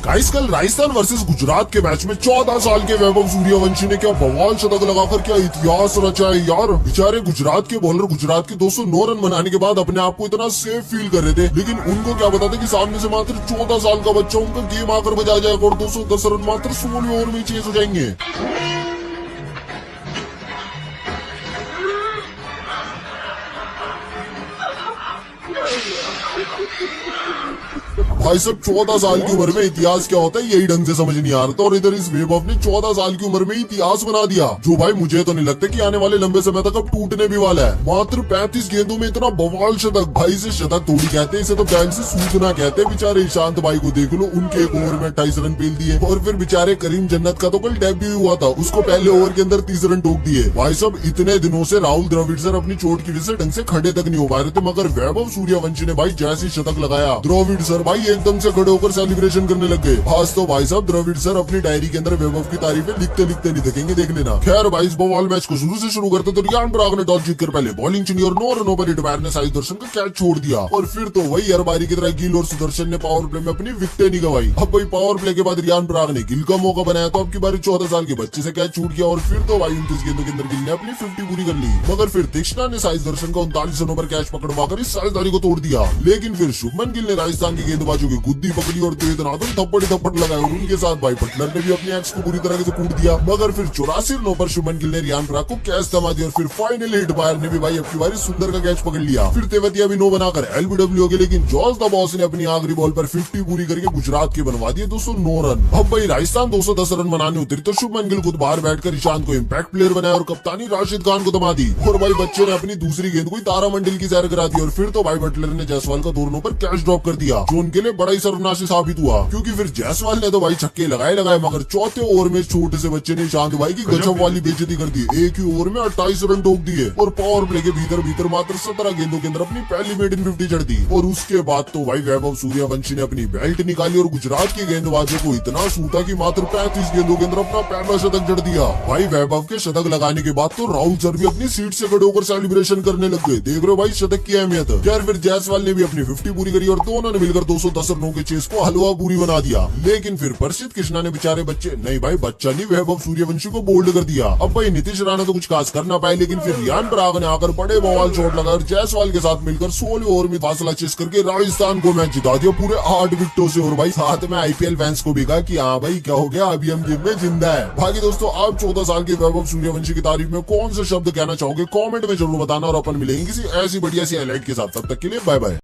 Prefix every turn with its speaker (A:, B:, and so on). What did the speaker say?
A: Guys कल Rajasthan versus Gujarat के match में 14 साल के वैभव सूर्यवंशी ने क्या बवाल शतक लगाकर क्या इतिहास रचा है यार। बेचारे गुजरात के बॉलर गुजरात के 209 रन बनाने के बाद अपने आप को इतना सेफ फील कर रहे थे, लेकिन उनको क्या पता था कि सामने से मात्र 14 साल का बच्चा उनका गेम आकर बजा जाएगा और 210 रन मात्र 16 ओवर में चेज हो जाएंगे। भाई सब 14 साल की उम्र में इतिहास क्या होता है यही ढंग से समझ नहीं आ रहा था, और इधर इस वैभव ने 14 साल की उम्र में इतिहास बना दिया, जो भाई मुझे तो नहीं लगता कि आने वाले लंबे समय तक अब टूटने भी वाला है। मात्र 35 गेंदों में इतना बवाल शतक, भाई से शतक थोड़ी कहते हैं, इसे तो बैन से सूचना कहते हैं। बेचारे ईशांत भाई को देख लो, उनके एक ओवर में 28 रन पेल दिए, और फिर बेचारे करीम जन्नत का तो कल डेब्यू हुआ था, उसको पहले ओवर के अंदर 30 रन ठोक दिए। भाई सब इतने दिनों से राहुल द्रविड़ सर अपनी चोट की वजह से ढंग से खड़े तक नहीं हो पा रहे थे, मगर वैभव सूर्यवंशी ने भाई जैसे शतक लगाया, द्रविड़ सर भाई एकदम से खड़े होकर सेलिब्रेशन करने लग गए। खास तो भाई साहब द्रविड़ सर अपनी डायरी के अंदर वैभव की तारीफें लिखते लिखते नहीं थकेंगे, देख लेना। खैर भाई इस बवाल मैच को शुरू से शुरू करते तो रियान पराग ने टॉस जीतकर पहले बॉलिंग चुनी और 9 रनों पर रिटायर ने साई दर्शन का कैच छोड़ दिया, और फिर तो वही हर बारी की तरह गिल और सुदर्शन ने पावर प्ले में अपनी विकेटें नहीं गवाई। अब भाई पावर प्ले के बाद रियान पराग ने गिल का मौका बनाया तो अब की बारी 14 साल के बच्चे से कैच छूट गया, और फिर तो भाई 29 गेंदों के अंदर गिल ने अपनी 50 पूरी कर ली, मगर फिर तीक्ष्णा ने साई दर्शन का 39 रनों पर कैच पकड़वाकर इस साझेदारी को तोड़ दिया। लेकिन फिर शुभमन गिल ने राजस्थान के गेंदबाजों की गुद्दी पकड़ी और थप्पड़ लगाए, और उनके साथ भाई बटलर ने भी अपनी एक्स को पूरी तरह से कूट दिया, मगर फिर 84 रनों पर शुभमन गिल ने रियान पराग को कैच थमा दिया, और फिर फाइनली हिट बायर ने भी भाई अब की बारी सुंदर का कैच पकड़ लिया। फिर तेवतिया भी 9 बनाकर एलबीडब्ल्यू हो गए, लेकिन जॉर्ज द बॉस ने अपनी आखिरी बॉल पर 50 पूरी करके गुजरात के बनवा दिए 209 रन। अब भाई राजस्थान 210 रन बनाने उतरी तो शुभमन गिल खुद बाहर बैठकर ईशांत को इम्पैक्ट प्लेयर बनाया और कप्तानी राशिद खान को थमा दी, और भाई बच्चे ने अपनी दूसरी गेंद को तारामंडल की सैर करा दी, और फिर तो भाई बटलर ने जायसवाल का 2 रनों पर कैच ड्रॉप कर दिया, जो उनके लिए बड़ा ही सर्वनाशी साबित हुआ, क्योंकि फिर जायसवाल ने तो भाई छक्के लगाए, मगर चौथे ओवर में छोटे से बच्चे ने ईशांत भाई की गजब वाली बेइज्जती कर दी। एक ही ओवर में 28 रन ठोक दिए, और पावर प्ले के भीतर मात्र 17 गेंदों के अंदर अपनी पहली मेडन 50 जड़ दी, और उसके बाद तो भाई वैभव सूर्यवंशी ने अपनी बेल्ट निकाली और गुजरात के गेंदबाजों को इतना सूता कि मात्र 35 गेंदों के अंदर अपना पहला शतक जड़ दिया। भाई वैभव के शतक लगाने के बाद तो राहुल सर भी अपनी सीट से खड़े होकर सेलिब्रेशन करने लग गए, देख रहे हो भाई शतक की अहमियत। यार फिर जायसवाल ने भी अपनी 50 पूरी करी, और दोनों ने मिलकर 210 रनों के चेस को हलवा पूरी बना दिया। लेकिन फिर प्रसिद्ध कृष्णा ने बेचारे बच्चे नहीं भाई बच्चा नहीं वैभव सूर्यवंशी को बोल्ड कर दिया। अब भाई नीतीश राणा तो कुछ खास कर ना पाए, लेकिन फिर रियान पराग ने आकर बड़े बवाल शॉट लगाकर जायसवाल के साथ मिलकर 16 ओवर में फासला चेस करके राजस्थान को मैच जिता दिया पूरे 8 विकेटों से, और भाई साथ में आईपीएल फैंस को भी कहा कि हाँ भाई क्या हो गया, अभी हम जिम में जिंदा है। बाकी दोस्तों आप 14 साल के वैभव सूर्यवंशी की तारीफ में कौन से शब्द कहना चाहोगे कमेंट में जरूर बताना, और अपन मिलेंगे किसी ऐसी बढ़िया सी हाईलाइट के साथ, तब तक के लिए बाय बाय।